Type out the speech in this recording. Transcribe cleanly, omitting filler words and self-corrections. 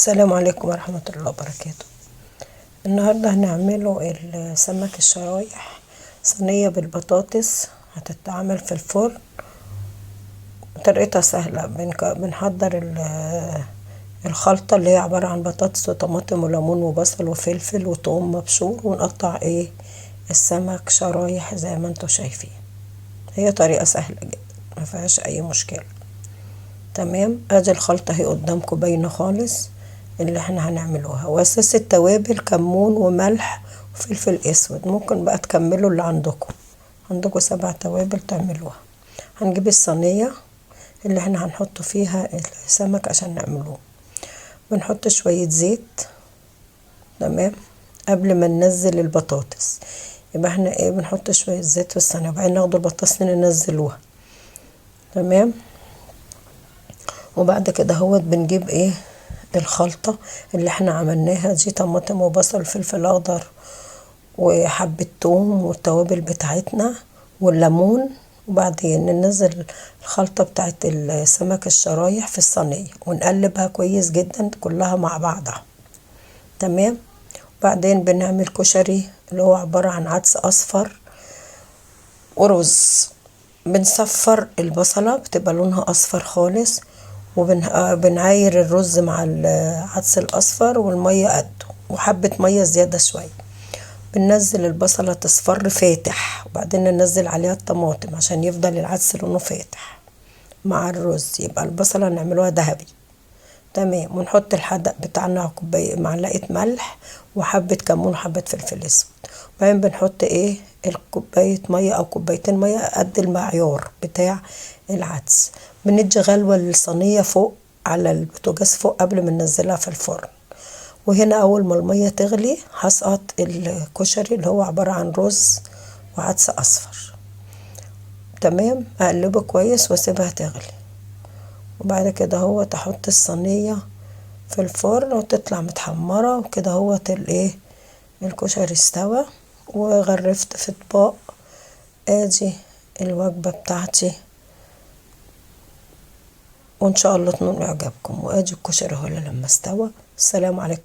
السلام عليكم ورحمة الله وبركاته. النهاردة هنعمله السمك الشرايح، صينية بالبطاطس هتتعمل في الفرن. طريقتها سهلة. بنحضر الخلطة اللي هي عبارة عن بطاطس وطماطم وليمون وبصل وفلفل وثوم مبشور، ونقطع السمك شرايح زي ما انتوا شايفين. هي طريقة سهلة جدا ما فيهاش اي مشكلة. تمام. ادي الخلطة هي قدامكم باينة خالص اللي احنا هنعملوها. واساس التوابل كمون وملح وفلفل اسود. ممكن بقى تكملوا اللي عندكم 7 توابل تعملوها. هنجيب الصينية اللي احنا هنحط فيها السمك عشان نعملوه. بنحط شوية زيت. تمام. قبل ما ننزل البطاطس يبقى احنا بنحط شوية زيت في الصينية، وبعدين ناخد البطاطس ننزلوها. تمام. وبعد كده بنجيب الخلطة اللي احنا عملناها دي، طماطم وبصل وفلفل اخضر وحبة توم والتوابل بتاعتنا والليمون. وبعدين ننزل الخلطة بتاعت السمك الشرايح في الصينية ونقلبها كويس جدا كلها مع بعضها. تمام. وبعدين بنعمل كشري اللي هو عبارة عن عدس اصفر ورز. بنصفر البصلة بتبقى لونها اصفر خالص، وبنعاير الرز مع العدس الاصفر والمية قده وحبة مية زيادة شوية. بننزل البصلة تصفر فاتح، وبعدين ننزل عليها الطماطم عشان يفضل العدس لونه فاتح مع الرز، يبقى البصلة نعملوها ذهبي. تمام. ونحط الحدق بتاعنا معلقة ملح وحبة كمون وحبة فلفل اسود. وبعدين بنحط الكوباية مية او كوبايتين مية قد المعيار بتاع العدس. بندي غلوة للصينية فوق على البوتاجاز فوق قبل ما ننزلها في الفرن. وهنا اول ما المية تغلي هسقط الكشري اللي هو عبارة عن رز وعدس اصفر. تمام. اقلبه كويس واسيبها تغلي، وبعد كده تحط الصينية في الفرن وتطلع متحمرة وكده. الكشري استوى وغرفت في اطباق. ادي الوجبة بتاعتي، وان شاء الله تنول اعجابكم. وادي الكشري لما استوى. السلام عليكم.